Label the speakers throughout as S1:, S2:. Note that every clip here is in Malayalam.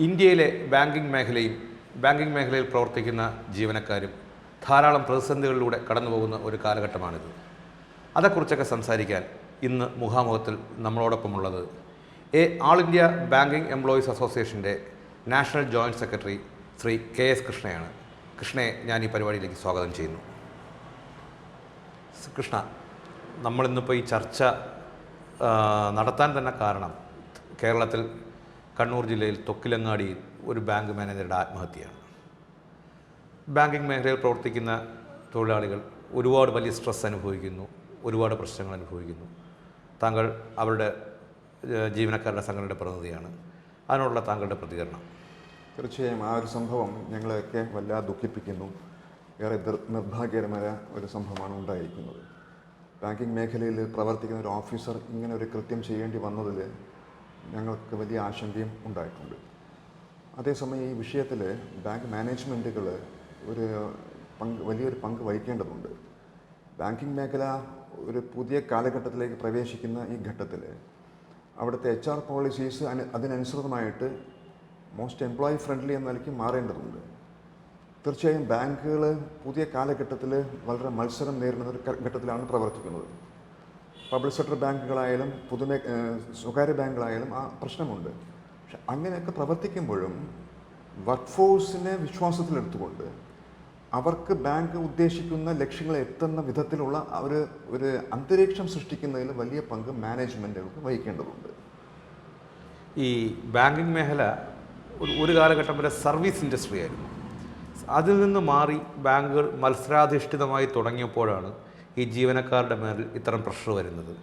S1: ഇന്ത്യയിലെ ബാങ്കിംഗ് മേഖലയിൽ പ്രവർത്തിക്കുന്ന ജീവനക്കാരും ധാരാളം പ്രതിസന്ധികളിലൂടെ കടന്നുപോകുന്ന ഒരു കാലഘട്ടമാണിത്. അതേക്കുറിച്ചൊക്കെ സംസാരിക്കാൻ ഇന്ന് മുഖാമുഖത്തിൽ നമ്മളോടൊപ്പമുള്ളത് ആൾ ഇന്ത്യ ബാങ്കിംഗ് എംപ്ലോയീസ് അസോസിയേഷൻ്റെ national joint secretary Shri KS കൃഷ്ണയാണ്. കൃഷ്ണയെ ഞാൻ ഈ പരിപാടിയിലേക്ക് സ്വാഗതം ചെയ്യുന്നു. കൃഷ്ണ, നമ്മളിന്നിപ്പോൾ ഈ ചർച്ച നടത്താൻ തന്നെ കാരണം കേരളത്തിൽ കണ്ണൂർ ജില്ലയിൽ തൊക്കിലങ്ങാടിയിൽ ഒരു ബാങ്ക് മാനേജറുടെ ആത്മഹത്യയാണ്. ബാങ്കിങ് മേഖലയിൽ പ്രവർത്തിക്കുന്ന തൊഴിലാളികൾ ഒരുപാട് വലിയ സ്ട്രെസ് അനുഭവിക്കുന്നു, ഒരുപാട് പ്രശ്നങ്ങൾ അനുഭവിക്കുന്നു. താങ്കൾ അവരുടെ ജീവനക്കാരുടെ സംഘടനയുടെ പ്രതിനിധിയാണ്. അതിനോടുള്ള താങ്കളുടെ പ്രതികരണം?
S2: തീർച്ചയായും ആ ഒരു സംഭവം ഞങ്ങളെയൊക്കെ വല്ലാതെ ദുഃഖിപ്പിക്കുന്നു. ഏറെ നിർഭാഗ്യകരമായ ഒരു സംഭവമാണ് ഉണ്ടായിരിക്കുന്നത്. ബാങ്കിങ് മേഖലയിൽ പ്രവർത്തിക്കുന്ന ഒരു ഓഫീസർ ഇങ്ങനെ ഒരു കൃത്യം ചെയ്യേണ്ടി വന്നതിൽ ഞങ്ങൾക്ക് വലിയ ആശങ്കയും ഉണ്ടായിട്ടുണ്ട്. അതേസമയം ഈ വിഷയത്തിൽ ബാങ്ക് മാനേജ്മെൻറ്റുകൾ വലിയൊരു പങ്ക് വഹിക്കേണ്ടതുണ്ട്. ബാങ്കിങ് മേഖല ഒരു പുതിയ കാലഘട്ടത്തിലേക്ക് പ്രവേശിക്കുന്ന ഈ ഘട്ടത്തിൽ അവിടുത്തെ HR പോളിസീസ് അതിനനുസൃതമായിട്ട് മോസ്റ്റ് എംപ്ലോയി ഫ്രണ്ട്ലി എന്ന നിലയ്ക്ക് മാറേണ്ടതുണ്ട്. തീർച്ചയായും ബാങ്കുകൾ പുതിയ കാലഘട്ടത്തിൽ വളരെ മത്സരം നേരിടുന്ന ഒരു ഘട്ടത്തിലാണ് പ്രവർത്തിക്കുന്നത്. പബ്ലിക് സെക്ടർ ബാങ്കുകളായാലും സ്വകാര്യ ബാങ്കുകളായാലും ആ പ്രശ്നമുണ്ട്. പക്ഷെ അങ്ങനെയൊക്കെ പ്രവർത്തിക്കുമ്പോഴും വർക്ക് ഫോഴ്സിനെ വിശ്വാസത്തിലെടുത്തുകൊണ്ട് അവർക്ക് ബാങ്ക് ഉദ്ദേശിക്കുന്ന ലക്ഷ്യങ്ങൾ എത്തുന്ന വിധത്തിലുള്ള ഒരു അന്തരീക്ഷം സൃഷ്ടിക്കുന്നതിൽ വലിയ പങ്ക് മാനേജ്മെൻറ്റുകൾക്ക് വഹിക്കേണ്ടതുണ്ട്.
S1: ഈ ബാങ്കിങ് മേഖല ഒരു കാലഘട്ടം വരെ സർവീസ് ഇൻഡസ്ട്രി ആയിരുന്നു. അതിൽ നിന്ന് മാറി ബാങ്കുകൾ മത്സരാധിഷ്ഠിതമായി തുടങ്ങിയപ്പോഴാണ് ഈ ജീവനക്കാരുടെ മേലിൽ ഇത്തരം പ്രഷർ വരുന്നത്.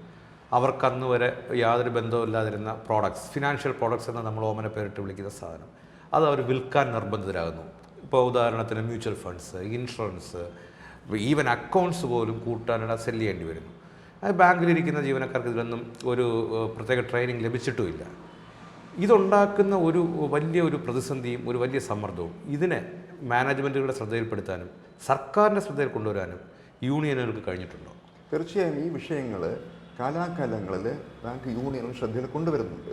S1: അവർക്കന്ന് വരെ യാതൊരു ബന്ധവുമില്ലാതിരുന്ന പ്രോഡക്ട്സ്, ഫിനാൻഷ്യൽ പ്രോഡക്ട്സ് എന്ന് നമ്മൾ ഓമന പേരിട്ട് വിളിക്കുന്ന സാധനം, അത് അവർ വിൽക്കാൻ നിർബന്ധിതരാകുന്നു. ഇപ്പോൾ ഉദാഹരണത്തിന് mutual funds, insurance, even accounts പോലും കൂട്ടാനുള്ള സെല്ല് ചെയ്യേണ്ടി വരുന്നു. അത് ബാങ്കിലിരിക്കുന്ന ജീവനക്കാർക്ക് ഇതിലൊന്നും ഒരു പ്രത്യേക ട്രെയിനിങ് ലഭിച്ചിട്ടുമില്ല. ഇതുണ്ടാക്കുന്ന വലിയ പ്രതിസന്ധിയും ഒരു വലിയ സമ്മർദ്ദവും ഇതിനെ മാനേജ്മെൻറ്റുകളുടെ ശ്രദ്ധയിൽപ്പെടുത്താനും സർക്കാരിൻ്റെ ശ്രദ്ധയിൽ കൊണ്ടുവരാനും യൂണിയനുകൾക്ക് കഴിഞ്ഞിട്ടുണ്ടോ?
S2: തീർച്ചയായും ഈ വിഷയങ്ങൾ കാലാകാലങ്ങളിൽ ബാങ്ക് യൂണിയനും ശ്രദ്ധയിൽ കൊണ്ടുവരുന്നുണ്ട്.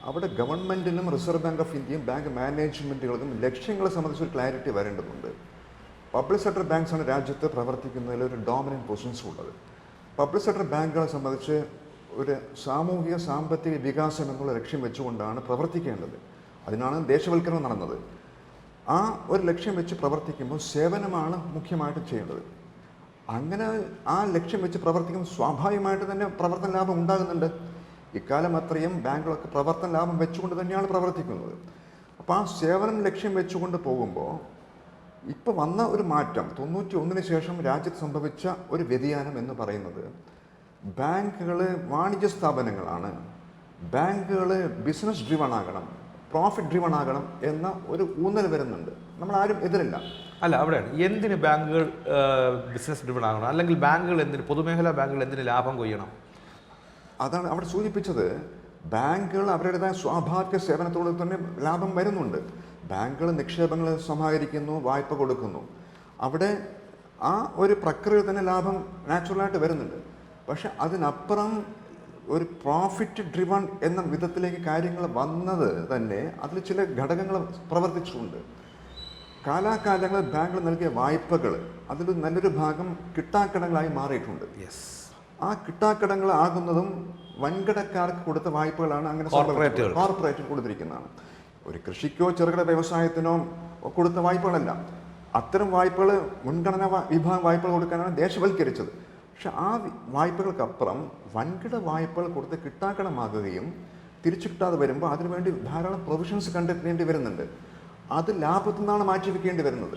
S2: അവിടെ ഗവൺമെൻറ്റിനും റിസർവ് ബാങ്ക് ഓഫ് ഇന്ത്യയും ബാങ്ക് മാനേജ്മെൻറ്റുകൾക്കും ലക്ഷ്യങ്ങളെ സംബന്ധിച്ചൊരു ക്ലാരിറ്റി വരേണ്ടതുണ്ട്. പബ്ലിക് സെക്ടർ ബാങ്ക്സാണ് രാജ്യത്ത് പ്രവർത്തിക്കുന്നതിൽ ഒരു ഡോമിനൻറ്റ് പൊസിഷൻസ് ഉള്ളത്. പബ്ലിക് സെക്ടർ ബാങ്കുകളെ സംബന്ധിച്ച് ഒരു സാമൂഹിക സാമ്പത്തിക വികാസം എന്നുള്ള ലക്ഷ്യം വെച്ചുകൊണ്ടാണ് പ്രവർത്തിക്കേണ്ടത്. അതിനാണ് ദേശവൽക്കരണം നടന്നത്. ആ ഒരു ലക്ഷ്യം വെച്ച് പ്രവർത്തിക്കുമ്പോൾ സേവനമാണ് മുഖ്യമായിട്ട് ചെയ്യേണ്ടത്. അങ്ങനെ ആ ലക്ഷ്യം വെച്ച് പ്രവർത്തിക്കുമ്പോൾ സ്വാഭാവികമായിട്ട് തന്നെ പ്രവർത്തന ലാഭം ഉണ്ടാകുന്നുണ്ട്. ഇക്കാലം അത്രയും ബാങ്കുകളൊക്കെ പ്രവർത്തന ലാഭം വെച്ചുകൊണ്ട് തന്നെയാണ് പ്രവർത്തിക്കുന്നത്. അപ്പോൾ ആ സേവനം ലക്ഷ്യം വെച്ചുകൊണ്ട് പോകുമ്പോൾ ഇപ്പോൾ വന്ന ഒരു മാറ്റം 91 ശേഷം രാജ്യത്ത് സംഭവിച്ച ഒരു വ്യതിയാനം എന്ന് പറയുന്നത് ബാങ്കുകൾ വാണിജ്യ സ്ഥാപനങ്ങളാണ്, ബാങ്കുകൾ ബിസിനസ് ഡ്രിവൺ ആകണം, പ്രോഫിറ്റ് ഡ്രിവൺ ആകണം എന്ന ഒരു ഊന്നൽ വരുന്നുണ്ട്. നമ്മളാരും എതിരില്ല.
S1: അല്ല, അവിടെയാണ് എന്തിന് ബാങ്കുകൾ ബിസിനസ് ഡ്രിവൺ ആകണം, അല്ലെങ്കിൽ ബാങ്കുകൾ എന്തിന്, പൊതുമേഖലാ ബാങ്കുകൾ എന്തിന് ലാഭം കൊയ്യണം?
S2: അതാണ് അവിടെ സൂചിപ്പിച്ചത്. ബാങ്കുകൾ അവരുടേതായ സ്വാഭാവിക സേവനത്തോട് തന്നെ ലാഭം വരുന്നുണ്ട്. ബാങ്കുകൾ നിക്ഷേപങ്ങൾ സമാഹരിക്കുന്നു, വായ്പ കൊടുക്കുന്നു. അവിടെ ആ ഒരു പ്രക്രിയ തന്നെ ലാഭം നാച്ചുറലായിട്ട് വരുന്നുണ്ട്. പക്ഷെ അതിനപ്പുറം ഒരു പ്രോഫിറ്റ് ഡ്രിവൺ എന്ന വിധത്തിലേക്ക് കാര്യങ്ങൾ വന്നത് തന്നെ അതിൽ ചില ഘടകങ്ങൾ പ്രവർത്തിച്ചിട്ടുണ്ട്. കാലാകാലങ്ങളിൽ ബാങ്കുകൾ നൽകിയ വായ്പകൾ അതിൽ നല്ലൊരു ഭാഗം കിട്ടാക്കടങ്ങളായി മാറിയിട്ടുണ്ട്. ആ കിട്ടാക്കടങ്ങൾ ആകുന്നതും വൻകിടക്കാർക്ക് കൊടുത്ത വായ്പകളാണ്. അങ്ങനെ കോർപ്പറേറ്റ് കൊടുത്തിരിക്കുന്നതാണ്. ഒരു കൃഷിക്കോ ചെറുകിട വ്യവസായത്തിനോ കൊടുത്ത വായ്പകളല്ല. അത്തരം വായ്പകൾ മുൻഗണനാ വിഭാഗം വായ്പകൾ കൊടുക്കാനാണ് ദേശവൽക്കരിച്ചത്. പക്ഷെ ആ വായ്പകൾക്കപ്പുറം വൻകിട വായ്പകൾ കൊടുത്ത് കിട്ടാക്കടമാകുകയും തിരിച്ചു കിട്ടാതെ വരുമ്പോൾ അതിനുവേണ്ടി ധാരാളം പ്രൊവിഷൻസ് കണ്ടെത്തേണ്ടി വരുന്നുണ്ട്. അത് ലാഭത്തു നിന്നാണ് മാറ്റിവെക്കേണ്ടി വരുന്നത്.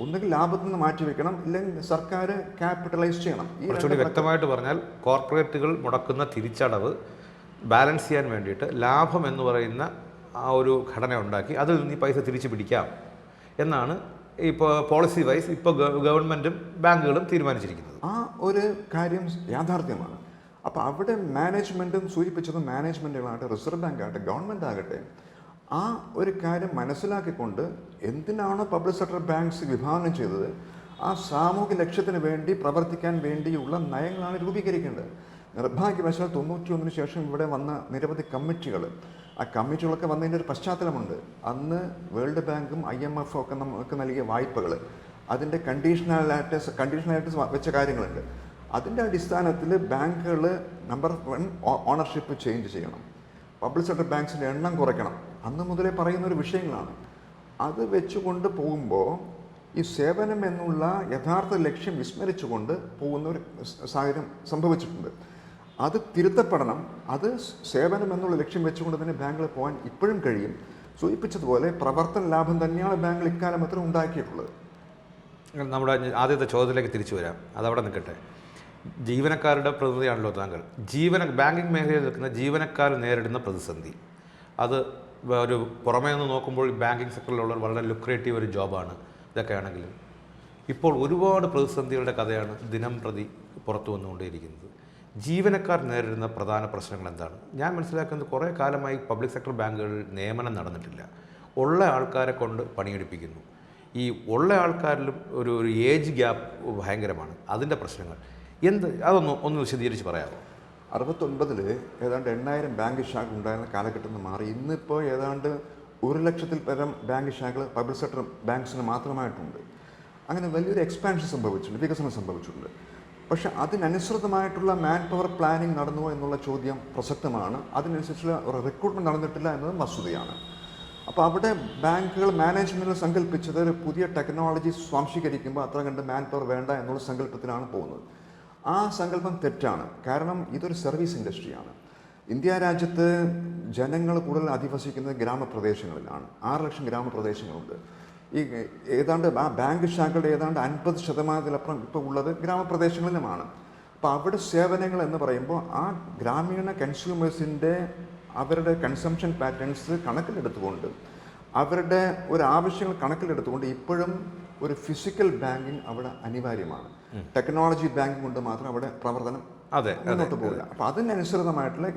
S2: ഒന്നുകിൽ ലാഭത്തിൽ നിന്ന് മാറ്റിവെക്കണം, ഇല്ലെങ്കിൽ സർക്കാർ ക്യാപിറ്റലൈസ് ചെയ്യണം.
S1: കുറച്ചുകൂടി വ്യക്തമായിട്ട് പറഞ്ഞാൽ കോർപ്പറേറ്റുകൾ മുടക്കുന്ന തിരിച്ചടവ് ബാലൻസ് ചെയ്യാൻ വേണ്ടിയിട്ട് ലാഭം എന്ന് പറയുന്ന ആ ഒരു ഘടന ഉണ്ടാക്കി അതിൽ നിന്ന് ഈ പൈസ തിരിച്ചു പിടിക്കാം എന്നാണ് ഇപ്പോൾ പോളിസി വൈസ് ഇപ്പോൾ ഗവൺമെൻറ്റും ബാങ്കുകളും തീരുമാനിച്ചിരിക്കുന്നത്.
S2: ആ ഒരു കാര്യം യാഥാർത്ഥ്യമാണ്. അപ്പോൾ അവിടെ മാനേജ്മെൻറ്റും സൂചിപ്പിച്ചതും മാനേജ്മെൻറ്റുകളാകട്ടെ, റിസർവ് ബാങ്ക് ആകട്ടെ, ഗവൺമെൻറ് ആകട്ടെ, ആ ഒരു കാര്യം മനസ്സിലാക്കിക്കൊണ്ട് എന്തിനാണോ പബ്ലിക് സെക്ടർ ബാങ്ക്സ് വിഭാവനം ചെയ്തത് ആ സാമൂഹിക ലക്ഷ്യത്തിന് വേണ്ടി പ്രവർത്തിക്കാൻ വേണ്ടിയുള്ള നയങ്ങളാണ് രൂപീകരിക്കേണ്ടത്. നിർഭാഗ്യവശാൽ 91 ശേഷം ഇവിടെ വന്ന നിരവധി കമ്മിറ്റികൾ ആ കമ്മിറ്റികളൊക്കെ വന്നതിൻ്റെ ഒരു പശ്ചാത്തലമുണ്ട്. അന്ന് വേൾഡ് ബാങ്കും IMF ഒക്കെ നമുക്ക് നൽകിയ വായ്പകൾ അതിൻ്റെ കണ്ടീഷണലായിട്ട് വെച്ച കാര്യങ്ങളുണ്ട്. അതിൻ്റെ അടിസ്ഥാനത്തിൽ ബാങ്കുകൾ നമ്പർ 1 ഓണർഷിപ്പ് ചേഞ്ച് ചെയ്യണം, പബ്ലിക് സെക്ടർ ബാങ്ക്സിൻ്റെ എണ്ണം കുറയ്ക്കണം. അന്ന് മുതലേ പറയുന്ന ഒരു വിഷയങ്ങളാണ്. അത് വെച്ചുകൊണ്ട് പോകുമ്പോൾ ഈ സേവനം എന്നുള്ള യഥാർത്ഥ ലക്ഷ്യം വിസ്മരിച്ചുകൊണ്ട് പോകുന്ന ഒരു സാഹചര്യം സംഭവിച്ചിട്ടുണ്ട്. അത് തിരുത്തപ്പെടണം. അത് സേവനം എന്നുള്ള ലക്ഷ്യം വെച്ചുകൊണ്ട് തന്നെ ബാങ്കുകൾ പോകാൻ ഇപ്പോഴും കഴിയും. സൂചിപ്പിച്ചതുപോലെ പ്രവർത്തന ലാഭം തന്നെയാണ് ബാങ്കുകൾ ഇക്കാലം അത്ര ഉണ്ടാക്കിയിട്ടുള്ളത്.
S1: നമ്മുടെ ആദ്യത്തെ ചോദ്യത്തിലേക്ക് തിരിച്ചു വരാം, അതവിടെ നിൽക്കട്ടെ. ജീവനക്കാരുടെ പ്രതിനിധിയാണല്ലോ താങ്കൾ. ബാങ്കിങ് മേഖലയിൽ നിൽക്കുന്ന ജീവനക്കാർ നേരിടുന്ന പ്രതിസന്ധി, അത് ഒരു പുറമേ നിന്ന് നോക്കുമ്പോൾ ബാങ്കിങ് സെക്ടറിലുള്ള വളരെ ലുക്രേറ്റീവ് ഒരു ജോബാണ്. ഇതൊക്കെ ആണെങ്കിലും ഇപ്പോൾ ഒരുപാട് പ്രതിസന്ധികളുടെ കഥയാണ് ദിനം പ്രതി പുറത്തു വന്നുകൊണ്ടേയിരിക്കുന്നത്. ജീവനക്കാർ നേരിടുന്ന പ്രധാന പ്രശ്നങ്ങൾ എന്താണ്? ഞാൻ മനസ്സിലാക്കുന്നത് കുറേ കാലമായി പബ്ലിക് സെക്ടർ ബാങ്കുകളിൽ നിയമനം നടന്നിട്ടില്ല. ഉള്ള ആൾക്കാരെ കൊണ്ട് പണിയെടുപ്പിക്കുന്നു. ഈ ഉള്ള ആൾക്കാരിലും ഒരു ഏജ് ഗ്യാപ്പ് ഭയങ്കരമാണ്. അതിൻ്റെ പ്രശ്നങ്ങൾ ഒന്ന് വിശദീകരിച്ച് പറയാമോ?
S2: 69 ഏതാണ്ട് 8000 ബാങ്ക് ശാഖ ഉണ്ടായിരുന്ന കാലഘട്ടത്തിൽ നിന്ന് മാറി ഇന്നിപ്പോൾ ഏതാണ്ട് 1,00,000-ൽ പരം ബാങ്ക് ശാഖകൾ പബ്ലിക് സെക്ടർ ബാങ്ക്സിന് മാത്രമായിട്ടുണ്ട്. അങ്ങനെ വലിയൊരു എക്സ്പാൻഷൻ സംഭവിച്ചിട്ടുണ്ട്, വികസനം സംഭവിച്ചിട്ടുണ്ട്. പക്ഷെ അതിനനുസൃതമായിട്ടുള്ള മാൻ പവർ പ്ലാനിങ് നടന്നുവോ എന്നുള്ള ചോദ്യം പ്രസക്തമാണ്. അതിനനുസരിച്ചുള്ള റിക്രൂട്ട്മെൻറ്റ് നടന്നിട്ടില്ല എന്നതും വസ്തുതയാണ്. അപ്പോൾ അവിടെ ബാങ്കുകൾ മാനേജ്മെൻറ്റിൽ സങ്കല്പിച്ചത് ഒരു പുതിയ ടെക്നോളജി സ്വാംശീകരിക്കുമ്പോൾ അത്ര കണ്ട് മാൻ പവർ വേണ്ട എന്നുള്ള സങ്കല്പത്തിലാണ് പോകുന്നത്. ആ സങ്കല്പം തെറ്റാണ്. കാരണം ഇതൊരു സർവീസ് ഇൻഡസ്ട്രിയാണ്. ഇന്ത്യ രാജ്യത്ത് ജനങ്ങൾ കൂടുതൽ അധിവസിക്കുന്നത് ഗ്രാമപ്രദേശങ്ങളിലാണ്. 6 ലക്ഷം ഗ്രാമപ്രദേശങ്ങളുണ്ട്. ഈ ഏതാണ്ട് ആ ബാങ്ക് ശാഖകളുടെ ഏതാണ്ട് 50% ഇപ്പോൾ ഉള്ളത് ഗ്രാമപ്രദേശങ്ങളിലുമാണ്. അപ്പോൾ അവിടെ സേവനങ്ങൾ എന്ന് പറയുമ്പോൾ ആ ഗ്രാമീണ കൺസ്യൂമേഴ്സിൻ്റെ അവരുടെ കൺസംഷൻ പാറ്റേൺസ് കണക്കിലെടുത്തുകൊണ്ട് അവരുടെ ഒരു ആവശ്യങ്ങൾ കണക്കിലെടുത്തുകൊണ്ട് ഇപ്പോഴും ഒരു ഫിസിക്കൽ ബാങ്കിങ് അവിടെ അനിവാര്യമാണ്. ടെക്നോളജി ബാങ്കിങ് കൊണ്ട് മാത്രം അവിടെ പ്രവർത്തനം മുന്നോട്ട് പോകില്ല. അപ്പോൾ അതിനനുസൃതമായിട്ടുള്ള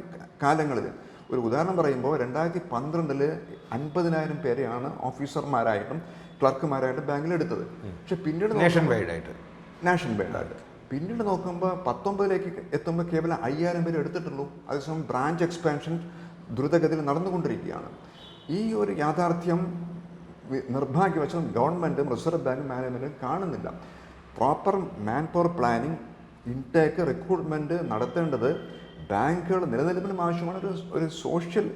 S2: കാലങ്ങളിൽ ഒരു ഉദാഹരണം പറയുമ്പോൾ 2012 50,000 പേരെയാണ് ഓഫീസർമാരായിട്ടും ക്ലർക്കുമാരായിട്ടും ബാങ്കിൽ എടുത്തത്. പക്ഷെ പിന്നീട് നാഷൻ വൈഡായിട്ട് പിന്നീട് നോക്കുമ്പോൾ 19ലേക്ക് എത്തുമ്പോൾ കേവലം 5000 പേര് എടുത്തിട്ടുള്ളൂ. അതേസമയം ബ്രാഞ്ച് എക്സ്പാൻഷൻ ദ്രുതഗതിയിൽ നടന്നുകൊണ്ടിരിക്കുകയാണ്. ഈ ഒരു യാഥാർത്ഥ്യം നിർഭാഗ്യവശാൽ ഗവൺമെൻറ്റും റിസർവ് ബാങ്കും മാനേജ്മെൻറ്റും കാണുന്നില്ല. Proper man power planning, intake, recruitment നടത്തേണ്ടത് ബാങ്കുകൾ നിലനിൽപ്പിനും ആവശ്യമാണ്. ഒരു സോഷ്യൽ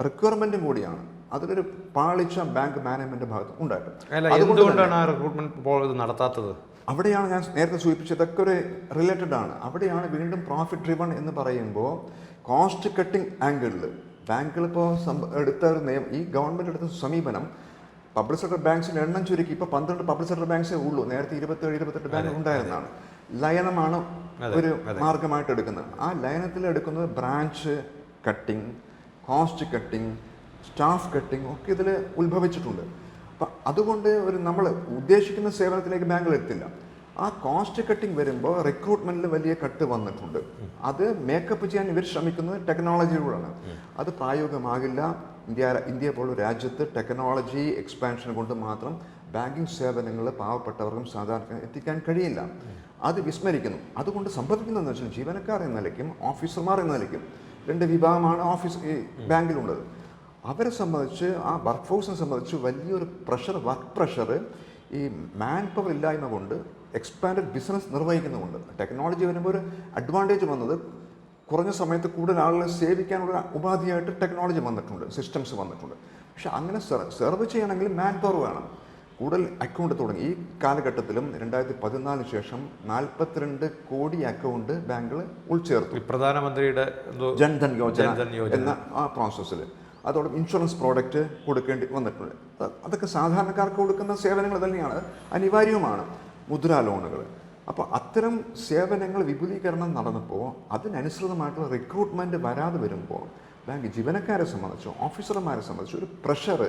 S2: റിക്വയർമെൻറ്റും കൂടിയാണ്. അതിലൊരു പാളിച്ച ബാങ്ക് മാനേജ്മെൻറ്റ് ഭാഗത്ത് ഉണ്ടായിട്ടുണ്ട്.
S1: അതുകൊണ്ടാണ് ആ റിക്രൂട്ട്മെൻറ്റ് നടത്താത്തത്.
S2: അവിടെയാണ് ഞാൻ നേരത്തെ സൂചിപ്പിച്ചത്, ഇതൊക്കെ ഒരു റിലേറ്റഡ് ആണ്. അവിടെയാണ് വീണ്ടും പ്രോഫിറ്റ് ഡ്രിവൺ എന്ന് പറയുമ്പോൾ കോസ്റ്റ് കട്ടിംഗ് ആംഗിളിൽ ബാങ്കുകൾ ഇപ്പോൾ എടുത്ത ഒരു ഈ ഗവൺമെൻറ് എടുത്ത സമീപനം പബ്ലിക് സെക്ടർ ബാങ്ക്സിൻ്റെ എണ്ണം ചുരുക്കി ഇപ്പോൾ 12 പബ്ലിക് സെക്ടർ ബാങ്ക്സേ ഉള്ളൂ. നേരത്തെ 27-28 ബാങ്ക് ഉണ്ടായിരുന്നതാണ്. ലയനമാണ് ഒരു മാർഗമായിട്ട് എടുക്കുന്നത്. ആ ലയനത്തിൽ എടുക്കുന്നത് branch cutting, cost cutting, staff cutting ഒക്കെ ഇതിൽ ഉത്ഭവിച്ചിട്ടുണ്ട്. അപ്പം അതുകൊണ്ട് നമ്മൾ ഉദ്ദേശിക്കുന്ന സേവനത്തിലേക്ക് ബാങ്കുകൾ എത്തില്ല. ആ കോസ്റ്റ് കട്ടിങ് വരുമ്പോൾ റിക്രൂട്ട്മെൻറ്റിൽ വലിയ കട്ട് വന്നിട്ടുണ്ട്. അത് മേക്കപ്പ് ചെയ്യാൻ ഇവർ ശ്രമിക്കുന്നത് ടെക്നോളജിയിലൂടെയാണ്. അത് പ്രായോഗികമാകില്ല. ഇന്ത്യ പോലുള്ള രാജ്യത്ത് ടെക്നോളജി എക്സ്പാൻഷൻ കൊണ്ട് മാത്രം ബാങ്കിങ് സേവനങ്ങൾ പാവപ്പെട്ടവർക്കും സാധാരണ എത്തിക്കാൻ കഴിയില്ല. അത് വിസ്മരിക്കുന്നു. അതുകൊണ്ട് സംഭവിക്കുന്നതെന്ന് വെച്ചാൽ ജീവനക്കാർ എന്ന നിലയ്ക്കും ഓഫീസർമാർ എന്ന നിലയ്ക്കും 2 വിഭാഗമാണ് ഈ ബാങ്കിലുള്ളത്. അവരെ സംബന്ധിച്ച് ആ വർക്ക് ഫോഴ്സിനെ സംബന്ധിച്ച് വലിയൊരു വർക്ക് പ്രഷർ ഈ മാൻ പവർ ഇല്ലായ്മ കൊണ്ട് എക്സ്പാൻഡഡ് ബിസിനസ് നിർവഹിക്കുന്നുമുണ്ട്. ടെക്നോളജി വരുമ്പോൾ ഒരു അഡ്വാൻറ്റേജ് വന്നത് കുറഞ്ഞ സമയത്ത് കൂടുതൽ ആളുകളെ സേവിക്കാനുള്ള ഉപാധിയായിട്ട് ടെക്നോളജി വന്നിട്ടുണ്ട്, സിസ്റ്റംസ് വന്നിട്ടുണ്ട്. പക്ഷെ അങ്ങനെ സെർവ് ചെയ്യണമെങ്കിൽ മാൻ പവർ വേണം. കൂടുതൽ അക്കൗണ്ട് തുടങ്ങി ഈ കാലഘട്ടത്തിലും 2014 ശേഷം 42 കോടി അക്കൗണ്ട് ബാങ്കുകൾ ഉൾച്ചേർത്തു.
S1: പ്രധാനമന്ത്രിയുടെ
S2: ജൻധൻ യോജന എന്ന ആ പ്രോസസ്സിൽ അതോടൊപ്പം ഇൻഷുറൻസ് പ്രോഡക്റ്റ് കൊടുക്കേണ്ടി വന്നിട്ടുണ്ട്. അതൊക്കെ സാധാരണക്കാർക്ക് കൊടുക്കുന്ന സേവനങ്ങൾ തന്നെയാണ്, അനിവാര്യവുമാണ്. മുദ്രാ ലോണുകൾ. അപ്പോൾ അത്തരം സേവനങ്ങൾ വിപുലീകരണം നടന്നപ്പോൾ അതിനനുസൃതമായിട്ടുള്ള റിക്രൂട്ട്മെൻറ്റ് വരാതെ വരുമ്പോൾ ബാങ്ക് ജീവനക്കാരെ സംബന്ധിച്ചോ ഓഫീസർമാരെ സംബന്ധിച്ചോ ഒരു പ്രഷർ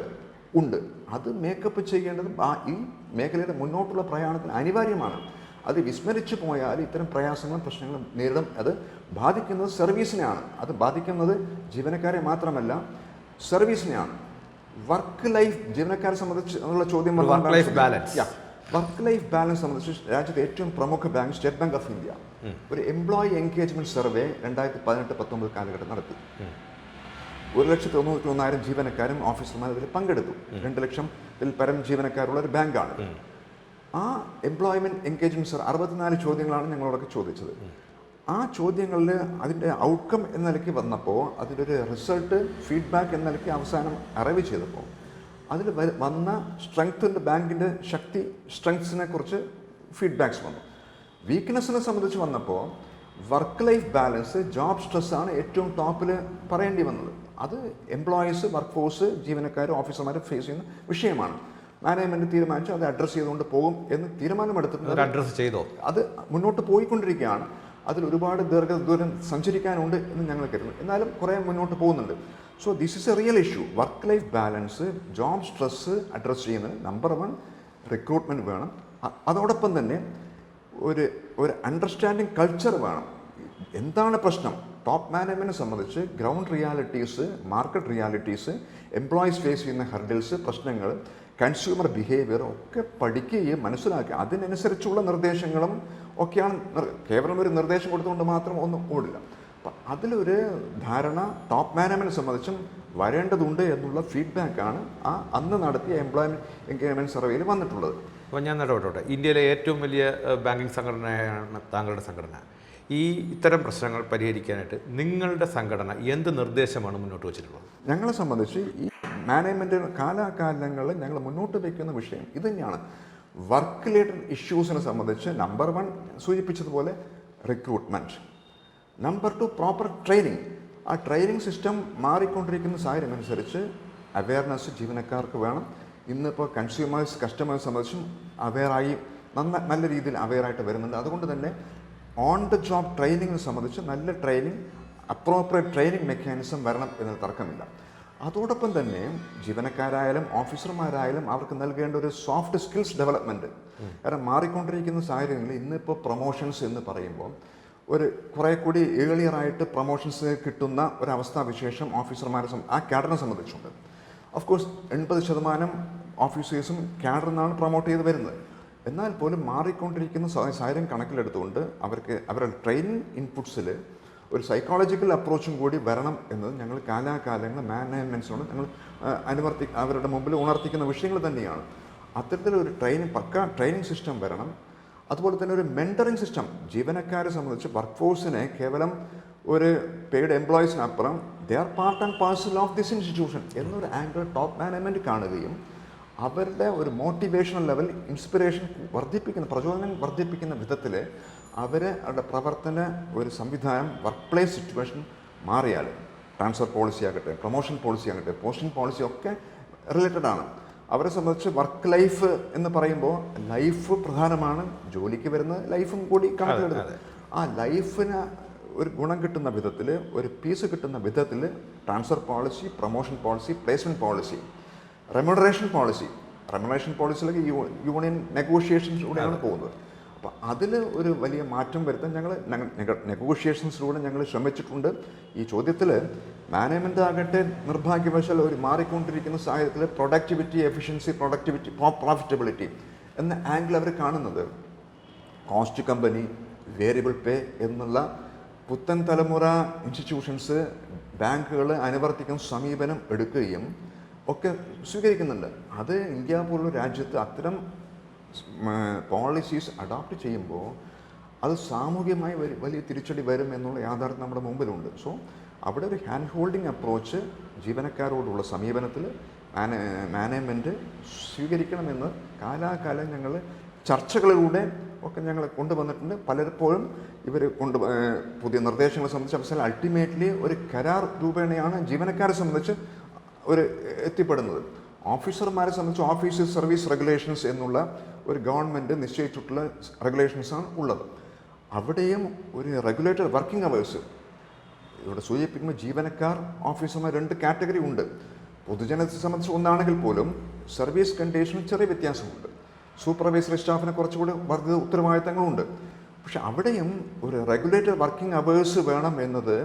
S2: ഉണ്ട്. അത് മേക്കപ്പ് ചെയ്യേണ്ടത് ഈ മേഖലയുടെ മുന്നോട്ടുള്ള പ്രയാണത്തിന് അനിവാര്യമാണ്. അത് വിസ്മരിച്ചു പോയാൽ ഇത്തരം പ്രയാസങ്ങളും പ്രശ്നങ്ങളും നേരിടും. അത് ബാധിക്കുന്നത് സർവീസിനെയാണ്. അത് ബാധിക്കുന്നത് ജീവനക്കാരെ മാത്രമല്ല, സർവീസിനെയാണ്. വർക്ക് ലൈഫ് ജീവനക്കാരെ സംബന്ധിച്ച് ഉള്ള ചോദ്യം വർക്ക് ലൈഫ് ബാലൻസ് സംബന്ധിച്ച് രാജ്യത്തെ ഏറ്റവും പ്രമുഖ bank state bank of India ഒരു എംപ്ലോയി എൻഗേജ്മെന്റ് സർവേ 2018-19 കാലഘട്ടം നടത്തി. 1,91,000 ജീവനക്കാരും ഓഫീസർമാരും ഇതിൽ പങ്കെടുത്തു. 2 ലക്ഷത്തിൽ പരം ജീവനക്കാരുള്ള ഒരു ബാങ്കാണ്. ആ എംപ്ലോയ്മെൻറ്റ് എൻഗേജ്മെൻറ്റ് സർ 64 ചോദ്യങ്ങളാണ് ഞങ്ങളോടൊക്കെ ചോദിച്ചത്. ആ ചോദ്യങ്ങളിൽ അതിൻ്റെ ഔട്ട്കം എന്ന നിലയ്ക്ക് വന്നപ്പോൾ, അതിൻ്റെ ഒരു റിസൾട്ട് ഫീഡ്ബാക്ക് എന്ന നിലയ്ക്ക് അവസാനം അറൈവ് ചെയ്തപ്പോൾ അതിൽ വന്ന സ്ട്രെങ്ത്തിൻ്റെ ബാങ്കിൻ്റെ ശക്തി, സ്ട്രെങ്ത്സിനെ കുറിച്ച് ഫീഡ്ബാക്സ് വന്നു. വീക്ക്നെസ്സിനെ സംബന്ധിച്ച് വന്നപ്പോൾ വർക്ക് ലൈഫ് ബാലൻസ്, ജോബ് സ്ട്രെസ്സാണ് ഏറ്റവും ടോപ്പിൽ പറയേണ്ടി വന്നത്. അത് എംപ്ലോയീസ്, വർക്ക് ഫോഴ്സ്, ജീവനക്കാർ, ഓഫീസർമാർ ഫേസ് ചെയ്യുന്ന വിഷയമാണ്. മാനേജ്മെൻറ്റ് തീരുമാനിച്ചു അത് അഡ്രസ്സ് ചെയ്തുകൊണ്ട് പോകും എന്ന് തീരുമാനമെടുത്തിട്ടുണ്ട്.
S1: അഡ്രസ്സ് ചെയ്തോ?
S2: അത് മുന്നോട്ട് പോയിക്കൊണ്ടിരിക്കുകയാണ്. അതിൽ ഒരുപാട് ദൂരം സഞ്ചരിക്കാനുണ്ട് എന്ന് ഞങ്ങൾ കരുതുന്നു. എന്നാലും കുറേ മുന്നോട്ട് പോകുന്നുണ്ട്. So this is A real issue. Work life balance, job stress address ചെയ്യുന്നത് നമ്പർ 1 റിക്രൂട്ട്മെൻറ്റ് വേണം. അതോടൊപ്പം തന്നെ ഒരു അണ്ടർസ്റ്റാൻഡിങ് കൾച്ചർ വേണം. എന്താണ് പ്രശ്നം, ടോപ്പ് മാനേജ്മെൻറ്റിനെ സംബന്ധിച്ച് ground realities, market realities, employees face ചെയ്യുന്ന ഹർഡിൽസ്, പ്രശ്നങ്ങൾ, കൺസ്യൂമർ ബിഹേവിയർ ഒക്കെ പഠിക്കുകയും മനസ്സിലാക്കുക, അതിനനുസരിച്ചുള്ള നിർദ്ദേശങ്ങളും ഒക്കെയാണ്. കേവലം ഒരു നിർദ്ദേശം കൊടുത്തുകൊണ്ട് മാത്രം ഒന്നും ഓടില്ല. അപ്പം അതിലൊരു ധാരണ ടോപ്പ് മാനേജ്മെൻറ്റിനെ സംബന്ധിച്ചും വരേണ്ടതുണ്ട് എന്നുള്ള ഫീഡ്ബാക്കാണ് അന്ന് നടത്തിയ എംപ്ലോയ്മെൻറ്റ് എൻഗേജ്മെൻറ്റ് സർവേയിൽ വന്നിട്ടുള്ളത്.
S1: അപ്പോൾ ഞാൻ ഇടപെട്ടോട്ടെ. ഇന്ത്യയിലെ ഏറ്റവും വലിയ ബാങ്കിങ് സംഘടനയാണ് താങ്കളുടെ സംഘടന. ഇത്തരം പ്രശ്നങ്ങൾ പരിഹരിക്കാനായിട്ട് നിങ്ങളുടെ സംഘടന എന്ത് നിർദ്ദേശമാണ് മുന്നോട്ട് വച്ചിട്ടുള്ളത്?
S2: ഞങ്ങളെ സംബന്ധിച്ച് ഈ മാനേജ്മെൻറ്റ് കാലാകാലങ്ങളിൽ ഞങ്ങൾ മുന്നോട്ട് വയ്ക്കുന്ന വിഷയം ഇത് തന്നെയാണ്. വർക്ക് റിലേറ്റഡ് ഇഷ്യൂസിനെ സംബന്ധിച്ച് നമ്പർ 1 സൂചിപ്പിച്ചതുപോലെ റിക്രൂട്ട്മെൻറ്റ്, നമ്പർ 2 പ്രോപ്പർ ട്രെയിനിങ്. ആ ട്രെയിനിങ് സിസ്റ്റം മാറിക്കൊണ്ടിരിക്കുന്ന സാഹചര്യം അനുസരിച്ച് അവെയർനെസ് ജീവനക്കാർക്ക് വേണം. ഇന്നിപ്പോൾ കസ്റ്റമേഴ്സ് സംബന്ധിച്ചും അവെയറായി നല്ല രീതിയിൽ അവെയറായിട്ട് വരുന്നുണ്ട്. അതുകൊണ്ട് തന്നെ ഓൺ ദ ജോബ് ട്രെയിനിങ്ങിനെ സംബന്ധിച്ച് നല്ല ട്രെയിനിങ്, അപ്രോപ്രിയറ്റ് ട്രെയിനിങ് മെക്കാനിസം വരണം എന്നതിൽ തർക്കമില്ല. അതോടൊപ്പം തന്നെ ജീവനക്കാരായാലും ഓഫീസർമാരായാലും അവർക്ക് നൽകേണ്ട ഒരു സോഫ്റ്റ് സ്കിൽസ് ഡെവലപ്മെൻറ്റ്. കാരണം മാറിക്കൊണ്ടിരിക്കുന്ന സാഹചര്യങ്ങളിൽ ഇന്നിപ്പോൾ പ്രൊമോഷൻസ് എന്ന് പറയുമ്പോൾ കുറേ കൂടി ഏർലിയറായിട്ട് പ്രൊമോഷൻസ് കിട്ടുന്ന ഒരവസ്ഥാവിശേഷം ഓഫീസർമാരെ ആ കാഡറിനെ സംബന്ധിച്ചുണ്ട്. ഓഫ് കോഴ്സ് 80% ഓഫീസേഴ്സും കാഡറിൽ നിന്നാണ് പ്രൊമോട്ട് ചെയ്ത് വരുന്നത്. എന്നാൽ പോലും മാറിക്കൊണ്ടിരിക്കുന്ന സാഹചര്യം കണക്കിലെടുത്തുകൊണ്ട് അവരുടെ ട്രെയിനിങ് ഇൻപുട്സിൽ ഒരു സൈക്കോളജിക്കൽ അപ്രോച്ചും കൂടി വരണം എന്നത് ഞങ്ങൾ കാലാകാലങ്ങൾ മാനേജ്മെൻറ്റ്സിനോട് ഞങ്ങൾ അവരുടെ മുമ്പിൽ ഉണർത്തിക്കുന്ന വിഷയങ്ങൾ തന്നെയാണ്. അത്തരത്തിലൊരു പക്ക ട്രെയിനിങ് സിസ്റ്റം വരണം. അതുപോലെ തന്നെ ഒരു മെൻറ്ററിങ് സിസ്റ്റം ജീവനക്കാരെ സംബന്ധിച്ച് വർക്ക് ഫോഴ്സിനെ കേവലം ഒരു പെയ്ഡ് എംപ്ലോയീസിനപ്പുറം they are part and parcel of this institution എന്നൊരു ആംഗിൾ ടോപ്പ് മാനേജ്മെൻറ്റ് കാണുകയും അവരുടെ ഒരു മോട്ടിവേഷണൽ ലെവൽ, ഇൻസ്പിറേഷൻ പ്രചോദനം വർദ്ധിപ്പിക്കുന്ന വിധത്തിൽ അവരുടെ പ്രവർത്തന ഒരു സംവിധാനം, വർക്ക് പ്ലേസ് സിറ്റുവേഷൻ മാറിയാൽ, ട്രാൻസ്ഫർ പോളിസി ആകട്ടെ, പ്രൊമോഷൻ പോളിസി ആകട്ടെ, പോസ്റ്റിംഗ് പോളിസി ഒക്കെ റിലേറ്റഡ് ആണ്. അവരെ സംബന്ധിച്ച് വർക്ക് ലൈഫ് എന്ന് പറയുമ്പോൾ ലൈഫ് പ്രധാനമാണ്, ജോലിക്ക് വരുന്ന ലൈഫും കൂടി കണക്കിലെടുത്ത് ആ ലൈഫിന് ഒരു ഗുണം കിട്ടുന്ന വിധത്തിൽ, ഒരു പീസ് കിട്ടുന്ന വിധത്തിൽ transfer policy, promotion policy, placement policy, remuneration പോളിസിയിലേക്ക് യൂണിയൻ നെഗോഷിയേഷൻസിലൂടെയാണ് പോകുന്നത്. അപ്പോൾ അതിൽ ഒരു വലിയ മാറ്റം വരുത്താൻ ഞങ്ങൾ നെഗോഷിയേഷൻസിലൂടെ ഞങ്ങൾ ശ്രമിച്ചിട്ടുണ്ട്. ഈ ചോദ്യത്തിൽ മാനേജ്മെൻ്റ് ആകട്ടെ നിർഭാഗ്യവശാൽ ഒരു മാറിക്കൊണ്ടിരിക്കുന്ന സാഹചര്യത്തിൽ പ്രൊഡക്ടിവിറ്റി, എഫിഷ്യൻസി, പ്രോഫിറ്റബിലിറ്റി എന്ന ആംഗിൾ അവർ കാണുന്നത് കോസ്റ്റ് കമ്പനി, വേരിയബിൾ പേ എന്നുള്ള പുത്തൻ തലമുറ ഇൻസ്റ്റിറ്റ്യൂഷൻസ്, ബാങ്കുകൾ അനുവർത്തിക്കുന്ന സമീപനം എടുക്കുകയും ഒക്കെ സ്വീകരിക്കുന്നുണ്ട്. അത് ഇന്ത്യ പോലുള്ള രാജ്യത്ത് അത്തരം പോളിസീസ് അഡോപ്റ്റ് ചെയ്യുമ്പോൾ അത് സാമൂഹികമായി വലിയ തിരിച്ചടി വരും എന്നുള്ള യാഥാർത്ഥ്യം നമ്മുടെ മുമ്പിലുണ്ട്. സോ അവിടെ ഒരു ഹാൻഡ് ഹോൾഡിംഗ് അപ്രോച്ച് ജീവനക്കാരോടുള്ള സമീപനത്തിൽ മാനേജ്മെൻറ്റ് സ്വീകരിക്കണമെന്ന് കാലാകാലം ഞങ്ങൾ ചർച്ചകളിലൂടെ ഒക്കെ ഞങ്ങൾ കൊണ്ടുവന്നിട്ടുണ്ട്. പലപ്പോഴും ഇവർ പുതിയ നിർദ്ദേശങ്ങളെ സംബന്ധിച്ച് അവസാനം അൾട്ടിമേറ്റ്ലി ഒരു കരാർ രൂപേണയാണ് ജീവനക്കാരെ സംബന്ധിച്ച് എത്തിപ്പെടുന്നത്. ഓഫീസർമാരെ സംബന്ധിച്ച് ഓഫീസ് സർവീസ് റെഗുലേഷൻസ് എന്നുള്ള ഒരു ഗവൺമെൻറ് നിശ്ചയിച്ചിട്ടുള്ള റെഗുലേഷൻസാണ് ഉള്ളത്. അവിടെയും ഒരു റെഗുലേറ്റഡ് വർക്കിംഗ് അവേഴ്സ് ഇവിടെ സൂചിപ്പിക്കുമ്പോൾ ജീവനക്കാർ, ഓഫീസർമാർ 2 കാറ്റഗറി ഉണ്ട്. പൊതുജനത്തെ സംബന്ധിച്ച് ഒന്നാണെങ്കിൽ പോലും സർവീസ് കണ്ടീഷനിൽ ചെറിയ വ്യത്യാസമുണ്ട്. സൂപ്പർവൈസറി സ്റ്റാഫിനെ കുറച്ചുകൂടി വർദ്ധിത ഉത്തരവാദിത്തങ്ങളുണ്ട്. പക്ഷെ അവിടെയും ഒരു റെഗുലേറ്റഡ് വർക്കിംഗ് അവേഴ്സ് വേണം എന്നത്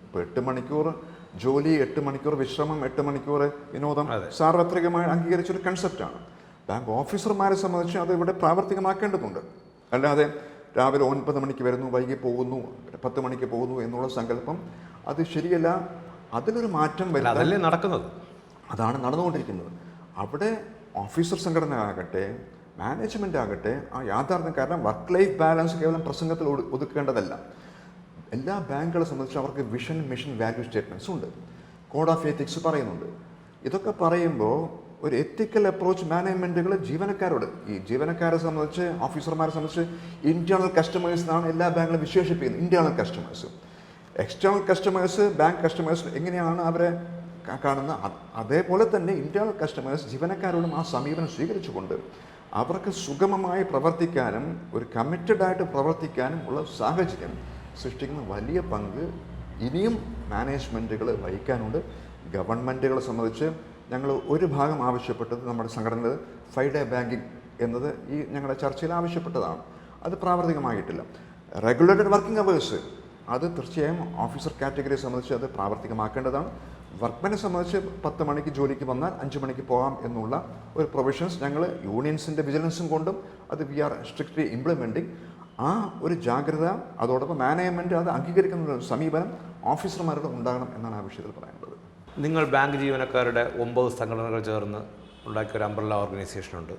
S2: ഇപ്പോൾ 8 മണിക്കൂർ ജോലി, 8 മണിക്കൂർ വിശ്രമം, 8 മണിക്കൂർ വിനോദം സാർവത്രികമായി അംഗീകരിച്ചൊരു കൺസെപ്റ്റാണ്. ബാങ്ക് ഓഫീസർമാരെ സംബന്ധിച്ച് അത് ഇവിടെ പ്രാവർത്തികമാക്കേണ്ടതുണ്ട്. അല്ലാതെ രാവിലെ 9 മണിക്ക് വരുന്നു, വൈകി പോകുന്നു, 10 മണിക്ക് പോകുന്നു എന്നുള്ള സങ്കല്പം അത് ശരിയല്ല. അതിലൊരു മാറ്റം
S1: അല്ല,
S2: വരുത്താൻ
S1: അതല്ലേ നടക്കുന്നത്.
S2: അതാണ് നടന്നുകൊണ്ടിരിക്കുന്നത്. അവിടെ ഓഫീസർ സംഘടന ആകട്ടെ, മാനേജ്മെൻ്റ് ആകട്ടെ, ആ യാഥാർത്ഥ്യം, കാരണം വർക്ക് ലൈഫ് ബാലൻസ് കേവലം പ്രസംഗത്തിൽ ഒതുക്കേണ്ടതല്ല. എല്ലാ ബാങ്കുകളെ സംബന്ധിച്ച് അവർക്ക് വിഷൻ, മിഷൻ, വാല്യൂ സ്റ്റേറ്റ്മെൻറ്റ്സ് ഉണ്ട്. കോഡ് ഓഫ് എത്തിക്സ് പറയുന്നുണ്ട്. ഇതൊക്കെ പറയുമ്പോൾ ഒരു എത്തിക്കൽ അപ്രോച്ച് മാനേജ്മെൻറ്റുകൾ ജീവനക്കാരോട്, ഈ ജീവനക്കാരെ സംബന്ധിച്ച്, ഓഫീസർമാരെ സംബന്ധിച്ച് ഇൻറ്റേർണൽ കസ്റ്റമേഴ്സ് എന്നാണ് എല്ലാ ബാങ്കുകളും വിശേഷിപ്പിക്കുന്നത്. Internal customers, external customers, bank customers എങ്ങനെയാണ് അവരെ കാണുന്ന അതേപോലെ തന്നെ ഇൻറ്റേർണൽ കസ്റ്റമേഴ്സ് ജീവനക്കാരോടും ആ സമീപനം സ്വീകരിച്ചുകൊണ്ട് അവർക്ക് സുഗമമായി പ്രവർത്തിക്കാനും ഒരു കമ്മിറ്റഡായിട്ട് പ്രവർത്തിക്കാനും ഉള്ള സാഹചര്യം സൃഷ്ടിക്കുന്ന വലിയ പങ്ക് ഇനിയും മാനേജ്മെൻറ്റുകൾ വഹിക്കാനുണ്ട്. ഗവൺമെൻറ്റുകളെ സംബന്ധിച്ച് ഞങ്ങൾ ഒരു ഭാഗം ആവശ്യപ്പെട്ടത്, നമ്മുടെ സംഘടനയിൽ 5 ഡേ ബാങ്കിങ് എന്നത് ഈ ഞങ്ങളുടെ ചർച്ചയിൽ ആവശ്യപ്പെട്ടതാണ്. അത് പ്രാവർത്തികമായിട്ടില്ല. റെഗുലേറ്റഡ് വർക്കിംഗ് അവേഴ്സ്, അത് തീർച്ചയായും ഓഫീസർ കാറ്റഗറിയെ സംബന്ധിച്ച് അത് പ്രാവർത്തികമാക്കേണ്ടതാണ്. വർക്ക്മാനെ സംബന്ധിച്ച് 10 മണിക്ക് ജോലിക്ക് വന്നാൽ 5 മണിക്ക് പോകാം എന്നുള്ള ഒരു പ്രൊവിഷൻസ് ഞങ്ങൾ യൂണിയൻസിൻ്റെ വിജിലൻസും കൊണ്ടും അത് വി ആർ സ്ട്രിക്ട്ലി ഇംപ്ലിമെൻറ്റിങ്. ആ ഒരു ജാഗ്രത, അതോടൊപ്പം മാനേജ്മെൻറ്റ് അത് അംഗീകരിക്കുന്ന ഒരു സമീപനം ഓഫീസർമാരുടെ ഉണ്ടാകണം എന്നാണ് ആ വിഷയത്തിൽ പറയാനുള്ളത്.
S1: നിങ്ങൾ ബാങ്ക് ജീവനക്കാരുടെ 9 സംഘടനകൾ ചേർന്ന് ഉണ്ടാക്കിയ ഒരു അംബ്രല്ല ഓർഗനൈസേഷനുണ്ട്.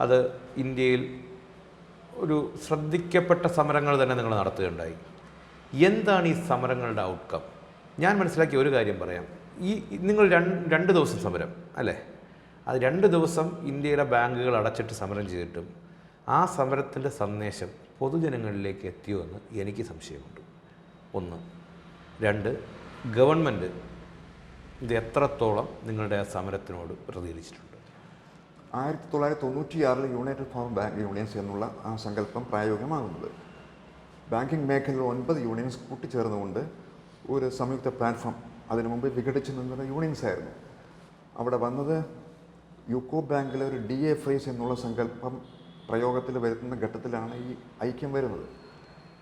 S1: അത് ഇന്ത്യയിൽ ഒരു ശ്രദ്ധിക്കപ്പെട്ട സമരങ്ങൾ തന്നെ നിങ്ങൾ നടത്തുകയുണ്ടായി. എന്താണ് ഈ സമരങ്ങളുടെ ഔട്ട്കം? ഞാൻ മനസ്സിലാക്കിയ ഒരു കാര്യം പറയാം. നിങ്ങൾ 2 ദിവസം സമരം അല്ലേ? അത് 2 ദിവസം ഇന്ത്യയിലെ ബാങ്കുകൾ അടച്ചിട്ട് സമരം ചെയ്തിട്ടും ആ സമരത്തിൻ്റെ സന്ദേശം പൊതുജനങ്ങളിലേക്ക് എത്തിയോ എന്ന് എനിക്ക് സംശയമുണ്ട്. 1. 2, ഗവൺമെൻറ് ഇത് എത്രത്തോളം നിങ്ങളുടെ ആ സമരത്തിനോട് പ്രതികരിച്ചിട്ടുണ്ട്?
S2: 1996 യുണൈറ്റഡ് ഫോർ ബാങ്ക് യൂണിയൻസ് എന്നുള്ള ആ സങ്കല്പം പ്രായോഗികമാകുന്നത്, ബാങ്കിങ് മേഖലയിൽ 9 യൂണിയൻസ് കൂട്ടിച്ചേർന്നുകൊണ്ട് ഒരു സംയുക്ത പ്ലാറ്റ്ഫോം, അതിനു മുമ്പ് വിഘടിച്ച് നിന്നത് യൂണിയൻസ് ആയിരുന്നു. അവിടെ വന്നത് യുക്കോ ബാങ്കിലെ ഒരു DFIs എന്നുള്ള സങ്കല്പം പ്രയോഗത്തിൽ വരുത്തുന്ന ഘട്ടത്തിലാണ് ഈ ഐക്യം വരുന്നത്.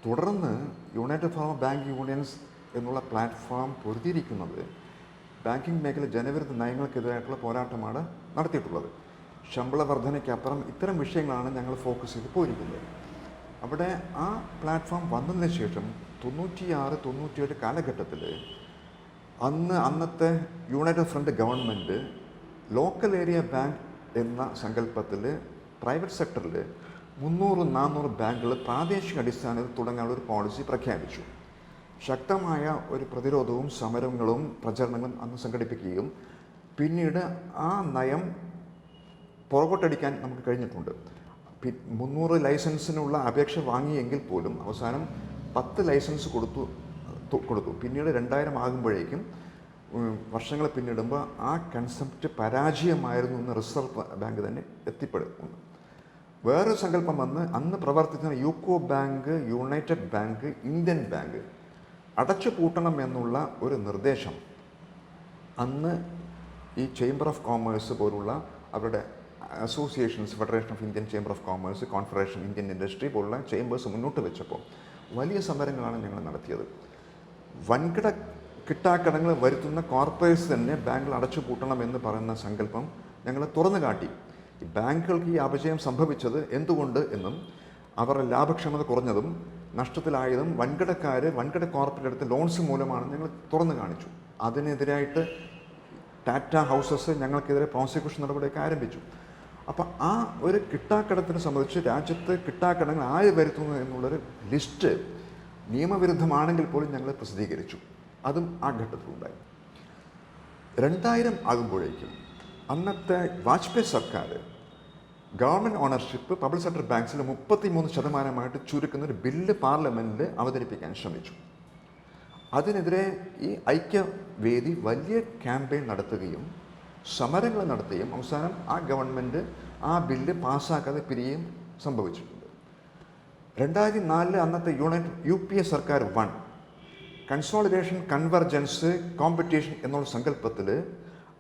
S2: തുടർന്ന് യുണൈറ്റഡ് ഫോർ ബാങ്ക് യൂണിയൻസ് എന്നുള്ള പ്ലാറ്റ്ഫോം പൊരുതിയിരിക്കുന്നത് ബാങ്കിങ് മേഖല ജനവിരുദ്ധ നയങ്ങൾക്കെതിരായിട്ടുള്ള പോരാട്ടമാണ് നടത്തിയിട്ടുള്ളത്. ശമ്പള വർധനയ്ക്കപ്പുറം ഇത്തരം വിഷയങ്ങളാണ് ഞങ്ങൾ ഫോക്കസ് ചെയ്ത് പോയിരിക്കുന്നത്. അവിടെ ആ പ്ലാറ്റ്ഫോം വന്നതിന് ശേഷം 96-97 കാലഘട്ടത്തിൽ അന്നത്തെ united front government local area bank എന്ന സങ്കല്പത്തിൽ പ്രൈവറ്റ് സെക്ടറിൽ 300-400 ബാങ്കുകൾ പ്രാദേശിക അടിസ്ഥാനത്തിൽ തുടങ്ങാനുള്ള ഒരു പോളിസി പ്രഖ്യാപിച്ചു. ശക്തമായ ഒരു പ്രതിരോധവും സമരങ്ങളും പ്രചരണങ്ങളും അന്ന് സംഘടിപ്പിക്കുകയും പിന്നീട് ആ നയം പുറകോട്ടടിക്കാൻ നമുക്ക് കഴിഞ്ഞിട്ടുണ്ട്. 300 ലൈസൻസിനുള്ള അപേക്ഷ വാങ്ങിയെങ്കിൽ പോലും അവസാനം 10 ലൈസൻസ് കൊടുത്തു. പിന്നീട് 2000 ആകുമ്പോഴേക്കും വർഷങ്ങൾ പിന്നിടുമ്പോൾ ആ കൺസെപ്റ്റ് പരാജയമായിരുന്നു എന്ന് റിസർവ് ബാങ്ക് തന്നെ എത്തിപ്പെടുന്നു. വേറൊരു സങ്കല്പം വന്ന് അന്ന് പ്രവർത്തിക്കുന്ന UCO bank, United bank, Indian bank അടച്ചു പൂട്ടണം എന്നുള്ള ഒരു നിർദ്ദേശം അന്ന് ഈ ചേംബർ ഓഫ് കോമേഴ്സ് പോലുള്ള അവരുടെ associations, federation of Indian chamber of commerce, confederation Indian industry പോലുള്ള ചേംബേഴ്സ് മുന്നോട്ട് വെച്ചപ്പോൾ വലിയ സമരങ്ങളാണ് ഞങ്ങൾ നടത്തിയത്. വൻകിട കിട്ടാക്കടങ്ങൾ വരുത്തുന്ന കോർപ്പറേറ്റ്സ് തന്നെ ബാങ്കുകൾ അടച്ചു പൂട്ടണം എന്ന് പറയുന്ന സങ്കല്പം ഞങ്ങൾ തുറന്നു കാട്ടി. ഈ ബാങ്കുകൾക്ക് ഈ അപജയം സംഭവിച്ചത് എന്തുകൊണ്ട് എന്നും അവരുടെ ലാഭക്ഷമത കുറഞ്ഞതും നഷ്ടത്തിലായതും വൻകിട കോർപ്പറേറ്റ് എടുത്ത ലോൺസ് മൂലമാണെന്ന് ഞങ്ങൾ തുറന്നു കാണിച്ചു. അതിനെതിരായിട്ട് ടാറ്റ ഹൗസസ് ഞങ്ങൾക്കെതിരെ പ്രോസിക്യൂഷൻ നടപടിയൊക്കെ ആരംഭിച്ചു. അപ്പം ആ ഒരു കിട്ടാക്കടത്തിനെ സംബന്ധിച്ച് രാജ്യത്ത് കിട്ടാക്കടങ്ങൾ ആര് വരുത്തുന്നു എന്നുള്ളൊരു ലിസ്റ്റ് നിയമവിരുദ്ധമാണെങ്കിൽ പോലും ഞങ്ങൾ പ്രസിദ്ധീകരിച്ചു. അതും ആ ഘട്ടത്തിലുണ്ടായി. 2000 ആകുമ്പോഴേക്കും അന്നത്തെ വാജ്പേയി സർക്കാർ ഗവൺമെൻറ് ഓണർഷിപ്പ് പബ്ലിക് സെക്ടർ ബാങ്ക്സിൽ 33% ചുരുക്കുന്ന ഒരു ബില്ല് പാർലമെൻറ്റിൽ അവതരിപ്പിക്കാൻ ശ്രമിച്ചു. അതിനെതിരെ ഈ ഐക്യവേദി വലിയ ക്യാമ്പയിൻ നടത്തുകയും സമരങ്ങൾ നടത്തുകയും അവസാനം ആ ഗവൺമെൻറ് ആ ബില്ല് പാസ്സാക്കാതെ പിരിയുകയും സംഭവിച്ചിട്ടുണ്ട്. 2004 അന്നത്തെ UPA സർക്കാർ കൺസോളിഡേഷൻ, കൺവെർജൻസ്, കോമ്പറ്റീഷൻ എന്നുള്ള സങ്കല്പത്തിൽ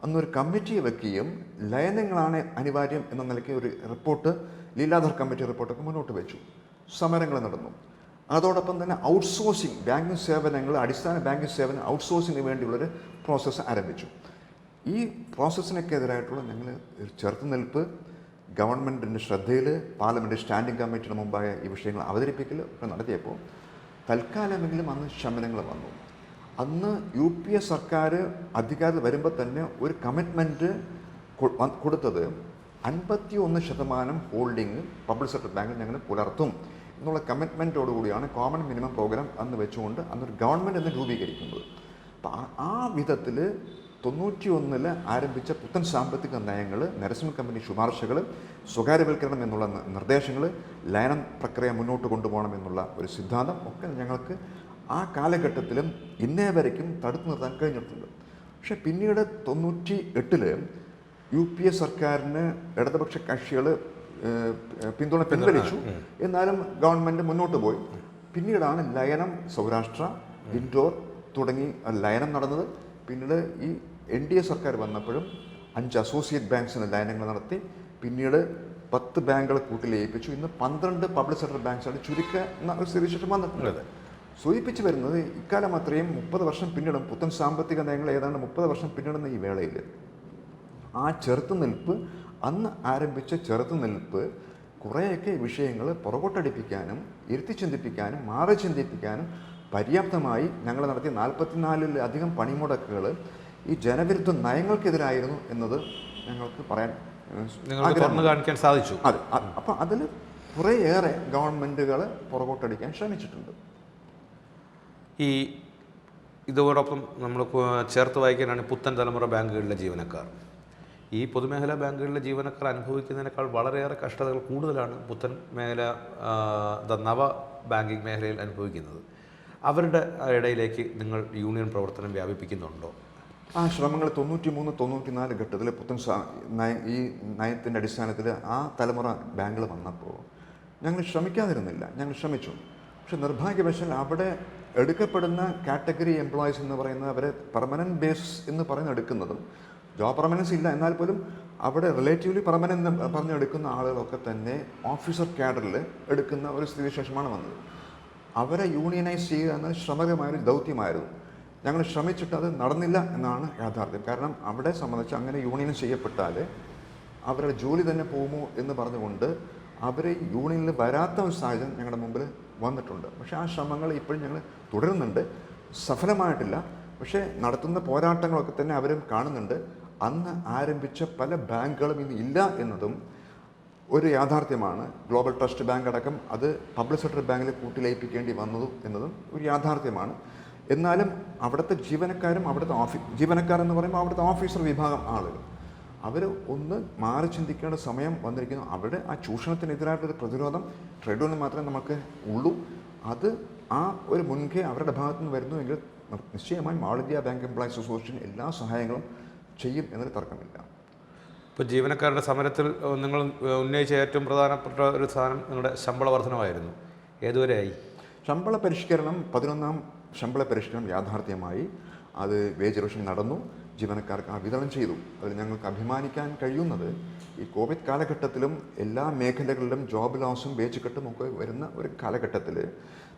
S2: അന്നൊരു കമ്മിറ്റിയെ വയ്ക്കുകയും ലയനങ്ങളാണ് അനിവാര്യം എന്ന നിലയ്ക്ക് ഒരു റിപ്പോർട്ട്, ലീലാധർ കമ്മിറ്റി റിപ്പോർട്ടൊക്കെ മുന്നോട്ട് വെച്ചു. സമരങ്ങൾ നടന്നു. അതോടൊപ്പം തന്നെ ഔട്ട്സോഴ്സിങ്, ബാങ്കിങ് സേവനങ്ങൾ, അടിസ്ഥാന ബാങ്കിങ് സേവനം ഔട്ട്സോഴ്സിങ്ങിന് വേണ്ടിയുള്ളൊരു പ്രോസസ്സ് ആരംഭിച്ചു. ഈ പ്രോസസ്സിനൊക്കെ എതിരായിട്ടുള്ള ഞങ്ങൾ ചെറുത്തുനിൽപ്പ് ഗവൺമെൻറ്റിൻ്റെ ശ്രദ്ധയിൽ പാർലമെൻറ്റ് സ്റ്റാൻഡിംഗ് കമ്മിറ്റിയുടെ മുമ്പായ ഈ വിഷയങ്ങൾ അവതരിപ്പിക്കൽ ഒക്കെ നടത്തിയപ്പോൾ തൽക്കാലമെങ്കിലും അന്ന് ശമനങ്ങൾ വന്നു. അന്ന് UPA സർക്കാർ അധികാരത്തിൽ വരുമ്പോൾ തന്നെ ഒരു കമ്മിറ്റ്മെൻറ്റ് കൊടുത്തത് 51% ഹോൾഡിങ് പബ്ലിക് സെക്ടർ ബാങ്കിൽ ഞങ്ങൾ പുലർത്തും എന്നുള്ള കമ്മിറ്റ്മെൻറ്റോടുകൂടിയാണ് കോമൺ മിനിമം പ്രോഗ്രാം അന്ന് വെച്ചുകൊണ്ട് അന്നൊരു ഗവൺമെൻറ് എന്ന് രൂപീകരിക്കുന്നത്. അപ്പം ആ വിധത്തിൽ 91 ആരംഭിച്ച പുത്തൻ സാമ്പത്തിക നയങ്ങൾ, നരസിംഹ കമ്പനി ശുപാർശകൾ, സ്വകാര്യവൽക്കരണം എന്നുള്ള നിർദ്ദേശങ്ങൾ, ലയനം പ്രക്രിയ മുന്നോട്ട് കൊണ്ടുപോകണം എന്നുള്ള ഒരു സിദ്ധാന്തം ഒക്കെ ഞങ്ങൾക്ക് ആ കാലഘട്ടത്തിലും ഇന്നേ വരയ്ക്കും തടുത്തു നിർത്താൻ കഴിഞ്ഞിട്ടുണ്ട്. പക്ഷെ പിന്നീട് 98 UPA സർക്കാരിന് ഇടതുപക്ഷ കക്ഷികൾ പിന്തുണ പിൻവലിച്ചു. എന്നാലും ഗവൺമെൻറ് മുന്നോട്ട് പോയി. പിന്നീടാണ് ലയനം സൗരാഷ്ട്ര, ഇൻഡോർ തുടങ്ങി ലയനം നടന്നത്. പിന്നീട് ഈ NDA സർക്കാർ വന്നപ്പോഴും 5 അസോസിയേറ്റ് ബാങ്ക്സിന് ലയനങ്ങൾ നടത്തി. പിന്നീട് 10 ബാങ്കുകൾ കൂട്ടിലയിപ്പിച്ചു. ഇന്ന് 12 പബ്ലിക് സെക്ടർ ബാങ്ക്സാണ് ചുരുക്കുന്ന ഒരു സ്ഥിതിവിശേഷം വന്നിട്ടുള്ളത്. സൂചിപ്പിച്ചു വരുന്നത് ഇക്കാലം അത്രയും 30 വർഷം പിന്നിടും, പുത്തൻ സാമ്പത്തിക നയങ്ങൾ ഏതാണ്ട് 30 വർഷം പിന്നിടുന്ന ഈ വേളയിൽ ആ ചെറുത്തുനിൽപ്പ്, അന്ന് ആരംഭിച്ച ചെറുത്തുനിൽപ്പ് കുറേയൊക്കെ വിഷയങ്ങൾ പുറകോട്ടടിപ്പിക്കാനും ഇരുത്തി ചിന്തിപ്പിക്കാനും മാറി ചിന്തിപ്പിക്കാനും പര്യാപ്തമായി ഞങ്ങൾ നടത്തിയ 44-ലധികം പണിമുടക്കുകൾ ഈ ജനവിരുദ്ധ നയങ്ങൾക്കെതിരായിരുന്നു എന്നത് ഞങ്ങൾക്ക് പറയാൻ
S1: കാണിക്കാൻ സാധിച്ചു.
S2: അതെ, അപ്പം അതിൽ കുറേയേറെ ഗവൺമെൻറ്റുകൾ പുറകോട്ടടിക്കാൻ ശ്രമിച്ചിട്ടുണ്ട്.
S1: ഈ ഇതോടൊപ്പം നമ്മൾ ചേർത്ത് വായിക്കാനാണ് പുത്തൻ തലമുറ ബാങ്കുകളിലെ ജീവനക്കാർ. ഈ പൊതുമേഖലാ ബാങ്കുകളിലെ ജീവനക്കാർ അനുഭവിക്കുന്നതിനേക്കാൾ വളരെയേറെ കഷ്ടതകൾ കൂടുതലാണ് പുത്തൻ മേഖല നവ ബാങ്കിങ് മേഖലയിൽ അനുഭവിക്കുന്നത്. അവരുടെ ഇടയിലേക്ക് നിങ്ങൾ യൂണിയൻ പ്രവർത്തനം വ്യാപിപ്പിക്കുന്നുണ്ടോ?
S2: ആ ശ്രമങ്ങൾ 93-94 ഘട്ടത്തിൽ പുത്തൻ ഈ നയത്തിൻ്റെ അടിസ്ഥാനത്തിൽ ആ തലമുറ ബാങ്കുകൾ വന്നപ്പോൾ ഞങ്ങൾ ശ്രമിക്കാതിരുന്നില്ല, ഞങ്ങൾ ശ്രമിച്ചു. പക്ഷെ നിർഭാഗ്യവശാൽ അവിടെ എടുക്കപ്പെടുന്ന കാറ്റഗറി എംപ്ലോയീസ് എന്ന് പറയുന്നത് അവരെ പെർമനൻറ്റ് ബേസ് എന്ന് എടുക്കുന്നതും ജോബ് പെർമനൻസ് ഇല്ല, എന്നാൽ പോലും അവിടെ റിലേറ്റീവ്ലി പെർമനൻ്റ് പറഞ്ഞെടുക്കുന്ന ആളുകളൊക്കെ തന്നെ ഓഫീസർ കാഡറിൽ എടുക്കുന്ന ഒരു സ്ഥിതിവിശേഷമാണ് വന്നത്. അവരെ യൂണിയനൈസ് ചെയ്യുക എന്നത് ശ്രമകരമായൊരു ദൗത്യമായിരുന്നു. ഞങ്ങൾ ശ്രമിച്ചിട്ട് അത് നടന്നില്ല എന്നാണ് യാഥാർത്ഥ്യം. കാരണം അവിടെ സംബന്ധിച്ച് അങ്ങനെ യൂണിയനൈസ് ചെയ്യപ്പെട്ടാൽ അവരുടെ ജോലി തന്നെ പോകുമോ എന്ന് പറഞ്ഞുകൊണ്ട് അവർ യൂണിയനിൽ വരാത്ത ഒരു സാഹചര്യം ഞങ്ങളുടെ മുമ്പിൽ വന്നിട്ടുണ്ട്. പക്ഷേ ആ ശ്രമങ്ങൾ ഇപ്പോഴും ഞങ്ങൾ തുടരുന്നുണ്ട്, സഫലമായിട്ടില്ല. പക്ഷേ നടത്തുന്ന പോരാട്ടങ്ങളൊക്കെ തന്നെ അവരും കാണുന്നുണ്ട്. അന്ന് ആരംഭിച്ച പല ബാങ്കുകളും ഇന്ന് ഇല്ല എന്നതും ഒരു യാഥാർത്ഥ്യമാണ്. ഗ്ലോബൽ ട്രസ്റ്റ് ബാങ്ക് അടക്കം അത് പബ്ലിക് സെക്ടർ ബാങ്കിൽ കൂട്ടിലയിപ്പിക്കേണ്ടി വന്നതും എന്നതും ഒരു യാഥാർത്ഥ്യമാണ്. എന്നാലും അവിടുത്തെ ജീവനക്കാരും ജീവനക്കാർ എന്ന് പറയുമ്പോൾ അവിടുത്തെ ഓഫീസർ വിഭാഗം ആളുകൾ അവർ ഒന്ന് മാറി ചിന്തിക്കേണ്ട സമയം വന്നിരിക്കുന്നു. അവിടെ ആ ചൂഷണത്തിനെതിരായിട്ടൊരു പ്രതിരോധം ട്രേഡ് യൂണിയൻ മാത്രമേ നമുക്ക് ഉള്ളൂ. അത് ആ ഒരു മുൻകൈ അവരുടെ ഭാഗത്തു നിന്ന് വരുന്നുവെങ്കിൽ നിശ്ചയമായും all India bank employees association എല്ലാ സഹായങ്ങളും ചെയ്യും എന്നൊരു തർക്കമില്ല.
S1: ഇപ്പോൾ ജീവനക്കാരുടെ സമരത്തിൽ നിങ്ങൾ ഉന്നയിച്ച ഏറ്റവും പ്രധാനപ്പെട്ട ഒരു സാധനം നിങ്ങളുടെ ശമ്പള വർധനമായിരുന്നു. ഏതുവരെയായി?
S2: ശമ്പള പരിഷ്കരണം 11ാം ശമ്പള പരിഷ്കരണം യാഥാർത്ഥ്യമായി. അത് വേജ് റിവിഷൻ നടന്നു, ജീവനക്കാർക്ക് വിതരണം ചെയ്തു. അതിൽ ഞങ്ങൾക്ക് അഭിമാനിക്കാൻ കഴിയുന്നത് ഈ കോവിഡ് കാലഘട്ടത്തിലും എല്ലാ മേഖലകളിലും ജോബ് ലോസും വേജ് കട്ടും ഒക്കെ വരുന്ന ഒരു കാലഘട്ടത്തിൽ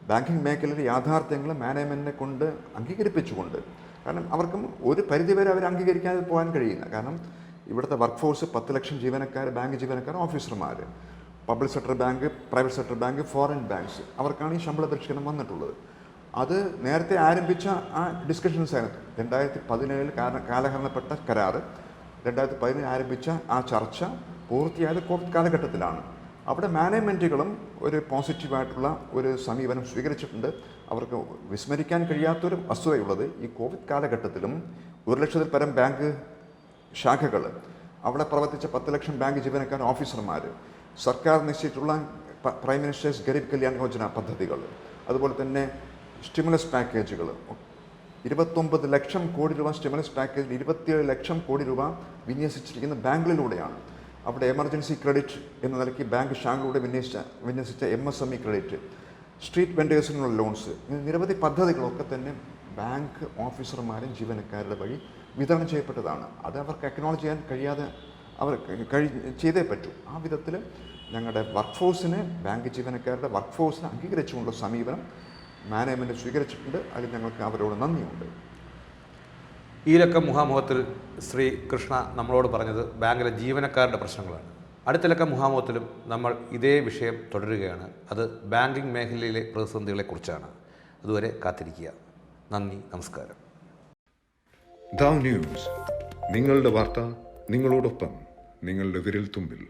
S2: ബാങ്കിങ് മേഖലയിലെ യാഥാർത്ഥ്യങ്ങൾ മാനേജ്മെൻറ്റിനെ കൊണ്ട് അംഗീകരിപ്പിച്ചുകൊണ്ട്, കാരണം അവർക്കും ഒരു പരിധിവരെ അവർ അംഗീകരിക്കാതെ പോകാൻ കഴിയില്ല. കാരണം ഇവിടുത്തെ വർക്ക് ഫോഴ്സ് 10 ലക്ഷം ജീവനക്കാർ, ബാങ്ക് ജീവനക്കാർ, ഓഫീസർമാർ, public sector bank, private sector bank, foreign banks, അവർക്കാണ് ഈ ശമ്പള പരിഷ്കരണം വന്നിട്ടുള്ളത്. അത് നേരത്തെ ആരംഭിച്ച ആ ഡിസ്കഷൻസ് ആയിരുന്നു. 2017 കാലഹരണപ്പെട്ട കരാർ, 2017 ആരംഭിച്ച ആ ചർച്ച പൂർത്തിയായത് കോവിഡ് കാലഘട്ടത്തിലാണ്. അവിടെ മാനേജ്മെൻറ്റുകളും ഒരു പോസിറ്റീവായിട്ടുള്ള ഒരു സമീപനം സ്വീകരിച്ചിട്ടുണ്ട്. അവർക്ക് വിസ്മരിക്കാൻ കഴിയാത്തൊരു വസ്തുതയുള്ളത് ഈ കോവിഡ് കാലഘട്ടത്തിലും 1 ലക്ഷത്തിൽ പരം ബാങ്ക് ശാഖകൾ, അവിടെ പ്രവർത്തിച്ച 10 ലക്ഷം ബാങ്ക് ജീവനക്കാർ, ഓഫീസർമാർ, സർക്കാർ നിശ്ചയിച്ചിട്ടുള്ള പ്രൈം മിനിസ്റ്റേഴ്സ് ഗരീബ് കല്യാൺ യോജന പദ്ധതികൾ, അതുപോലെ തന്നെ സ്റ്റിമുലസ് പാക്കേജുകൾ, 29 ലക്ഷം കോടി രൂപ സ്റ്റിമുലസ് പാക്കേജിൽ 27 ലക്ഷം കോടി രൂപ വിന്യസിച്ചിരിക്കുന്ന ബാങ്കുകളിലൂടെയാണ്. അവിടെ എമർജൻസി ക്രെഡിറ്റ് എന്ന നിലയ്ക്ക് ബാങ്ക് ശാഖകളിലൂടെ വിന്യസിച്ച MSME ക്രെഡിറ്റ്, സ്ട്രീറ്റ് വെൻഡേഴ്സിനുള്ള ലോൺസ്, നിരവധി പദ്ധതികളൊക്കെ തന്നെ ബാങ്ക് ഓഫീസർമാരും ജീവനക്കാരുടെ വഴി വിതരണം ചെയ്യപ്പെട്ടതാണ്. അത് അവർക്ക് അക്നോളജ് ചെയ്യാൻ കഴിയാതെ അവർ ചെയ്തേ പറ്റൂ. ആ വിധത്തിൽ ഞങ്ങളുടെ വർക്ക് ഫോഴ്സിനെ, ബാങ്ക് ജീവനക്കാരുടെ വർക്ക് ഫോഴ്സിനെ അംഗീകരിച്ചുകൊണ്ടുള്ള സമീപനം മാനേജ്മെൻറ്റ് സ്വീകരിച്ചിട്ടുണ്ട്. അതിൽ ഞങ്ങൾക്ക് അവരോട് നന്ദിയുണ്ട്.
S1: ഈ ലക്കം മുഖാമുഖത്തിൽ ശ്രീ കൃഷ്ണ നമ്മളോട് പറഞ്ഞത് ബാങ്കിലെ ജീവനക്കാരുടെ പ്രശ്നങ്ങളാണ്. അടുത്ത ലക്കം മുഖാമുഖത്തിലും നമ്മൾ ഇതേ വിഷയം തുടരുകയാണ്. അത് ബാങ്കിങ് മേഖലയിലെ പ്രതിസന്ധികളെക്കുറിച്ചാണ്. അതുവരെ കാത്തിരിക്കുക. നന്ദി, നമസ്കാരം.
S3: ദാവ് ന്യൂസ്, നിങ്ങളുടെ വാർത്ത, നിങ്ങളോടൊപ്പം, നിങ്ങളുടെ വിരൽ തുമ്പിൽ.